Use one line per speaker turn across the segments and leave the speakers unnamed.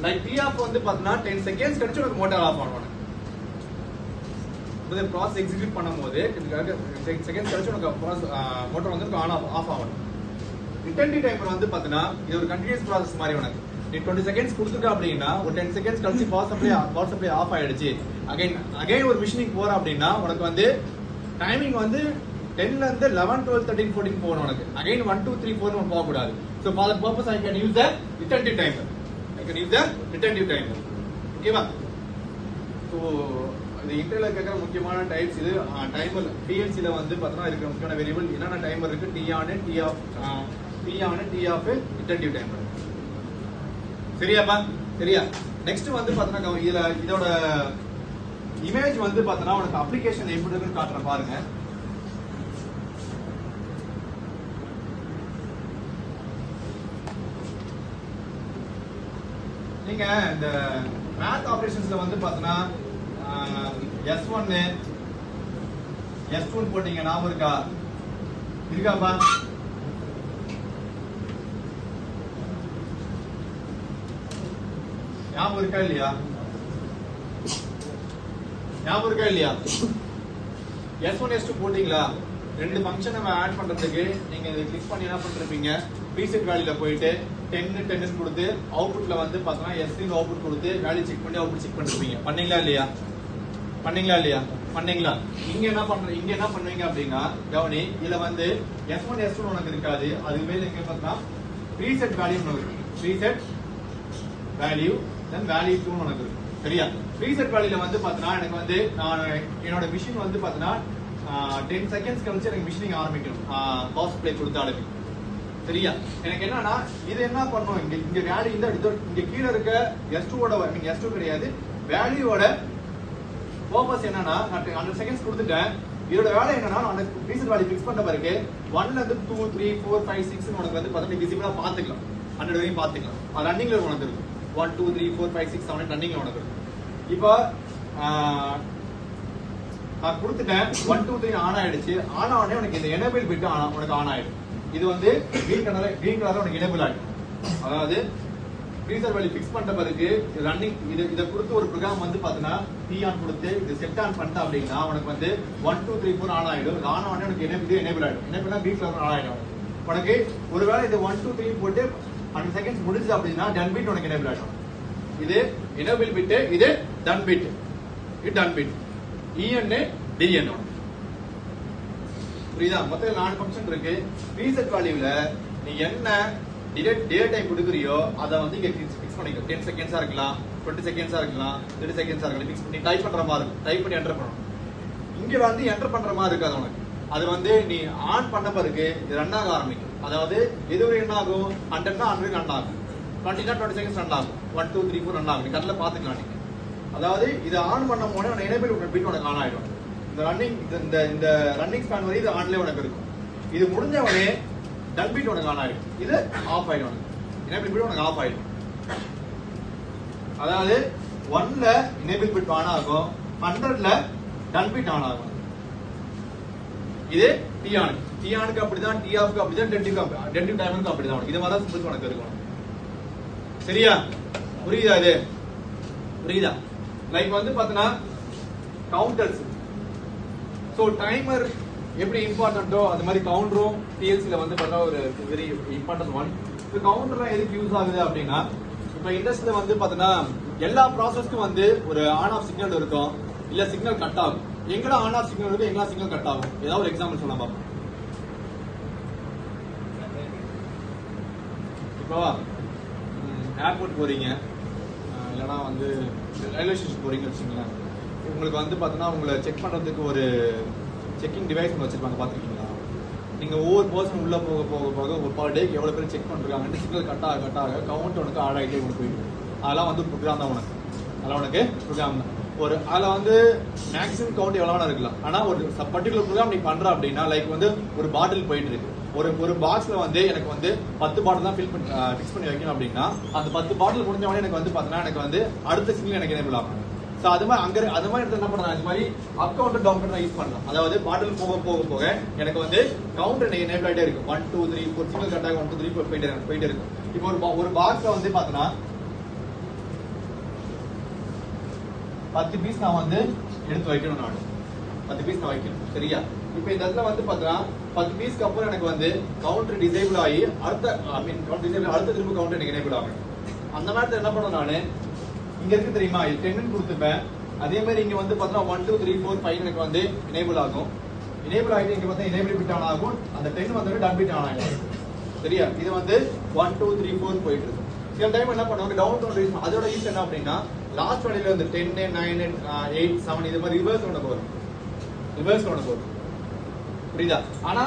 Like D of வந்து பாத்தீங்கன்னா 10 seconds கழிச்சு உங்களுக்கு மோட்டார் ஆஃப் ஆகும். இந்த ப்ராசஸ் எக்ஸிக்யூட் பண்ணும்போது 10 செகண்ட்ஸ் கழிச்சு உங்களுக்கு மோட்டார் வந்து ஆன் ஆஃப் ஆகும். ரிட்டர்னிங் டைமர் வந்து பாத்தீங்கன்னா இது ஒரு கண்டினியூஸ் ப்ராசஸ் மாதிரி உனக்கு. நீ 20 செகண்ட்ஸ் கொடுத்துட்ட அப்படின்னா ஒரு 10 செகண்ட்ஸ் கழிச்சு பவர் சப்ளை ஆஃப் ஆயிடுச்சு. அகைன் ஒரு மிஷினிங் போற அப்படின்னா உனக்கு வந்து டைமிங் வந்து 10 ல இருந்து 11, 12, 13, 14 போகணும் உனக்கு. அகைன் 1, 2, 3, 4 போக கூடாது. So for that purpose I can use the retentive timer. ஓகேவா? ஸோ இது இன்டர்ல கேட்குற முக்கியமான டைப்ஸ் இது டைமர். PLC ல வந்து பார்த்தோம்னா இருக்கிற முக்கியமான வேரியபிள் என்னென்ன டைமர் இருக்கு? T on, T off, retentive timer. சரியாப்பா? சரியா? நெக்ஸ்ட் வந்து பார்த்தோம்னா இதுல இதோட இமேஜ் வந்து பார்த்தோம்னா உனக்கு அப்ளிகேஷன் எப்படி இருக்குன்னு காட்டுறேன் பாருங்க. நீங்க இந்த மேத் ஆபரேஷன்ஸ்ல வந்து பார்த்தோம்னா S1 போட்டீங்க, ஞாபகம் இருக்காப்பா? ஞாபகம் இருக்கா இல்லையா? S1 S2 போட்டீங்களா? ரெண்டு ஃபங்க்ஷன் நம்ம ஆட் பண்றதுக்கு நீங்க இதை கிளிக் பண்ணி என்ன பண்ணிருப்பீங்க? ப்ரீசெட் வேல்யூல போயிட்டு 10 கொடுத்து அவுட்புட்ல வந்து பார்த்தோம்னா S3 அவுட்புட் கொடுத்து வேல்யூ செக் பண்ணி அவுட்புட் செக் பண்ணிருப்பீங்க. பண்ணீங்களா இல்லையா? இங்க என்ன பண்ணுவீங்க அப்படின்னா கவனி, இதுல வந்து S1 S2 உனக்கு இருக்காது. அது மேல எங்க பார்த்தா ப்ரீசெட் வேல்யூ இருக்கு. ப்ரீசெட் வேல்யூ தென் வேல்யூ 2 உனக்கு இருக்கு. சரியா? ப்ரீசெட் வேல்யூல வந்து பார்த்தோம்னா எனக்கு வந்து நான் என்னோட மிஷின் வந்து பார்த்தோம்னா 10 செகண்ட்ஸ் கழிச்சு எனக்கு மிஷினிங் ஆரம்பிக்கணும். பவர் சப்ளை கொடுத்தாலும் சரியா? எனக்கு என்னன்னா இது என்ன பண்ணும், இங்க வேல்யூ இங்க கீழே இருக்க S2 S2 கிடையாது, வேல்யூவோட பர்பஸ் என்னன்னா நான் 100 செகண்ட்ஸ் கொடுத்துட்டேன். இதோட வேலை என்னன்னா அந்த ப்ரீசெட் வேல்யூ ஃபிக்ஸ் பண்ண பிறகு 1 ல இருந்து 2, 3, 4, 5, 6 உனக்கு வந்து பார்த்தா விசிபிளா பாத்துக்கலாம். 100 வரையும் பாத்துக்கலாம். அது ரன்னிங்ல உனக்கு இருக்கும். 1, 2, 3, 4, 5, 6, 7 ரன்னிங்ல உனக்கு இருக்கும். இப்போ நான் கொடுத்துட்டேன் 1, 2, 3 ஆன் ஆயிடுச்சு. ஆன் ஆனே உனக்கு இந்த எனேபிள் பிட் உனக்கு ஆன் ஆயிடும். இது வந்து கிரீன் கலர்ல உனக்கு எனேபிள் ஆயிடும். அதாவது ப்ரீசெட் வேல்யூ ஃபிக்ஸ் பண்ண பிறகு ரன்னிங் இத கொடுத்து ஒரு ப்ரோக்ராம் வந்து பாத்தீங்கன்னா டி ஆன் கொடுத்து இது செட் ஆன் பண்ணிட்ட அப்படின்னா உனக்கு வந்து 1, 2, 3, 4 ஆன் ஆயிடும். ஆன் ஆனே உனக்கு எனேபிள் ஆயிடும். எனேபிள்னா கிரீன் கலர் ஆன் ஆயிடும். உனக்கு ஒருவேளை இது 1, 2, 3 போட்டு 100 செகண்ட்ஸ் முடிஞ்சு அப்படின்னா டன் பிட் உனக்கு எனேபிள் ஆயிடும். இது எனேபிள் பிட், இது டன் பிட். இது டன் பிட். EN DN. புரியுதா? மொத்தம் 4 ஃபங்க்ஷன் இருக்கு. ப்ரீசெட் வேல்யூல நீ என்ன டே டைம் கொடுக்குறியோ அதை வந்து இங்க ஃபிக்ஸ் பண்ணிக்கோ. 10 செகண்ட்ஸா இருக்கலாம், 20 செகண்ட்ஸா இருக்கலாம், 30 செகண்ட்ஸா இருக்கலாம். ஃபிக்ஸ் பண்ணி டைப் பண்ற மாதிரி இருக்கும். டைப் பண்ணி என்டர் பண்ணணும். இங்க வந்து என்டர் பண்ற மாதிரி இருக்காது உனக்கு. அது வந்து நீ ஆன் பண்ண பிறகு இது ரன் ஆக ஆரம்பிக்கும். அதாவது எதுவரை என்ன ஆகும்? 100 னா 100 ரன் ஆகும், 20 னா 20 செகண்ட்ஸ் ரன் ஆகும், 1, 2, 3, 4 ரன் ஆகும். நீ கரெக்டா பாத்துக்கலாம் நீங்க. அதாவது இது ஆன் பண்ண உடனே உனக்கு எனேபிள் பிட் உனக்கு ஆன் ஆயிடும். இந்த ரன்னிங் ஸ்பான் வரை இது ஆன்ல உனக்கு இருக்கும். இது முடிஞ்ச உடனே டன் பிட் உனக்கு ஆன் ஆயிடும். இது ஆஃப் ஆயிடும். எனேபிள் பிட் உனக்கு ஆஃப் ஆயிடும். அதாவது 1 ல எனேபிள் பிட் ஆன் ஆகும், 100 ல டன் பிட் ஆன் ஆகும். இது டி ஆனுக்கு அப்படிதான், டி ஆஃப்க்கு அப்படிதான், டென்டிவ் டைமருக்கு அப்படிதான். இது மாதிரி தான் சிம்பிள்ஸ் உனக்கு இருக்கும். சரியா? புரியுதா? இது புரியுதா? லைக் வந்து பாத்தீங்கன்னா கவுண்டர்ஸ். சோ டைமர் எப்படி இம்பார்ட்டன்ட்டோ அது மாதிரி கவுண்டரும் PLCல வந்து பார்த்தா ஒரு வெரி இம்பார்ட்டன்ட் ஒன். இப்போ கவுண்டர்லாம் எதுக்கு யூஸ் ஆகுது அப்படின்னா, இப்போ இண்டஸ்ட்ரியில வந்து பார்த்தீங்கன்னா எல்லா ப்ராசஸ்க்கும் வந்து ஒரு ஆன் ஆஃப் சிக்னல் இருக்கும், இல்ல சிக்னல் கட் ஆகும். எங்கெல்லாம் ஆன் ஆஃப் சிக்னல் இருக்கு, எங்கெல்லாம் சிக்னல் கட் ஆகும். ஏதாவது ஒரு எக்ஸாம்பிள் சொல்ல பார்ப்போம். இப்போ ஏர்போர்ட் போறீங்க, இல்லைன்னா வந்து ரயில்வே ஸ்டேஷன் போறீங்கன்னு வச்சுங்களேன். உங்களுக்கு வந்து பார்த்தீங்கன்னா உங்களை செக் பண்றதுக்கு ஒரு செக்கிங் டிவைஸ் வச்சிருப்பாங்க, பார்த்துருக்கீங்களா? நீங்க ஒவ்வொரு பர்சன் உள்ள போக போக போக ஒரு பர் டேக்கு எவ்வளவு பேர் செக் பண்றாங்க, சிக்னல் கட் ஆக கவுண்ட் உனக்கு ஆட் ஆகிட்டே உனக்கு போயிடும். அதெல்லாம் வந்து ப்ரோக்ராம் தான் உனக்கு. அதெல்லாம் உனக்கு ப்ரோக்ராம் தான். ஒரு அதில் வந்து மேக்ஸிமம் கவுண்ட் எவ்வளோ வேணா இருக்கலாம். ஆனால் ஒரு பர்டிகுலர் ப்ரோக்ராம் நீ பண்ற அப்படின்னா, லைக் வந்து ஒரு பாட்டில் போயிட்டு இருக்கு, ஒரு பாக்ஸ்ல வந்து எனக்கு வந்து 10 பாட்டில் தான் ஃபிக்ஸ் பண்ணி வைக்கணும் அப்படின்னா, அந்த 10 பாட்டில் முடிஞ்ச உடனே எனக்கு வந்து பார்த்தீங்கன்னா எனக்கு வந்து அடுத்த சிக்னல் எனக்கு எனேபிள் ஆகும். ஸோ அது மாதிரி அது மாதிரி என்ன பண்ணலாம், இது மாதிரி up counter down counter use பண்ணலாம். அதாவது பாட்டில் போக போக போக எனக்கு வந்து கவுண்டர் எனேபிள் ஆகிட்டே இருக்கும். 1, 2, 3, 4 சிக்னல் கட்டாக 1, 2, 3 போயிட்டே இருக்கும். இப்போ ஒரு பாக்ஸ்ல வந்து பார்த்தீங்கன்னா 10 பீஸ் நான் வந்து எடுத்து வைக்கணும். நான் 10 பீஸ் நான் வைக்கணும். சரியா? இப்போ இந்த இடத்துல வந்து பார்த்தா 10 பீஸ்க்கு அப்புறம் எனக்கு வந்து கவுண்டர் டிசேபிள் ஆகி கவுண்டர் டிசேபிள் அடுத்த திரும்ப கவுண்டர் எனக்கு எனேபிள் ஆகும். அந்த மாதிரி என்ன பண்ணுவேன் நான் இங்க இருக்கு தெரியுமா 10 கொடுத்துப்பேன். அதே மாதிரி இங்க வந்து பார்த்தா 1 2 3 4 5 எனக்கு வந்து எனேபிள் ஆகும். எனேபிள் ஆகிட்டு இங்க பார்த்தா எனேபிள் பிட் ஆன் ஆகும். அந்த 10 வந்து டன் பிட் ஆன் ஆகும். சரியா? இது வந்து 1 2 3 4 போயிட்டு இருக்கும். சில டைம் என்ன பண்ணுவாங்க டவுன் கவுண்டர் அதோட யூஸ் என்ன அப்படின்னா லாஸ்ட் வழியில வந்து 10 9 8 7 இது மாதிரி ரிவர்ஸ் உனக்கு வரும். புரியுதா? ஆனா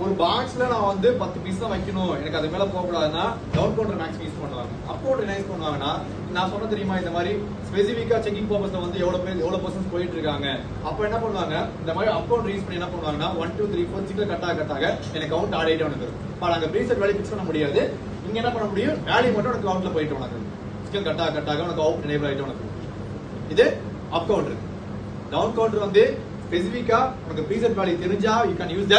ஒரு பாக்ஸ்ல நான் வந்து 10 பீஸ் தான் வைக்கணும், எனக்கு அது மேல போக கூடாதுன்னா டவுன் கவுண்டர் மேக்ஸ் யூஸ் பண்ணுவாங்க. அப் கவுண்டர் என்ன யூஸ் பண்ணுவாங்கன்னா நான் சொன்ன தெரியுமா இந்த மாதிரி ஸ்பெசிஃபிக்கா செக்கிங் பர்பஸ்ல வந்து எவ்வளவு பர்சன்ட் போயிட்டு இருக்காங்க. அப்ப என்ன பண்ணுவாங்க இந்த மாதிரி அப் கவுண்டர் யூஸ் பண்ணி என்ன பண்ணுவாங்கன்னா 1 2 3 4 சிக்கல் கட்டாக எனக்கு கவுண்ட் ஆட் ஆயிட்டே உனக்கு. பட் அங்க ப்ரீசெட் வேல்யூ ஃபிக்ஸ் பண்ண முடியாது. இங்க என்ன பண்ண முடியும் வேல்யூ மட்டும் உனக்கு கவுண்ட்ல போயிட்டு உனக்கு சிக்கல் கட்டாக உனக்கு அவுட் எனேபிள் ஆயிட்டு உனக்கு. இது அப் கவுண்டர். டவுன் கவுண்டர் வந்து ஸ்பெசிஃபிக்கா உனக்கு ப்ரீசெட் வேல்யூ தெரிஞ்சா you can use the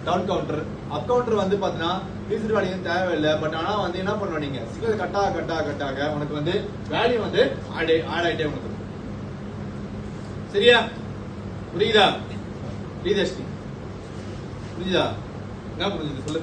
down counter. Up counter வந்து பாத்தீங்கன்னா ப்ரீசெட் வேல்யூ தேவையில்லை. பட் ஆனா வந்து என்ன பண்ணுவோம் நீங்க சிக்னல் கட்டாக உனக்கு வந்து வேல்யூ வந்து ஆட் ஆயிட்டே உனக்கு. சரியா? புரியுதா? புரியுதா? என்ன புரிஞ்சுது சொல்லு.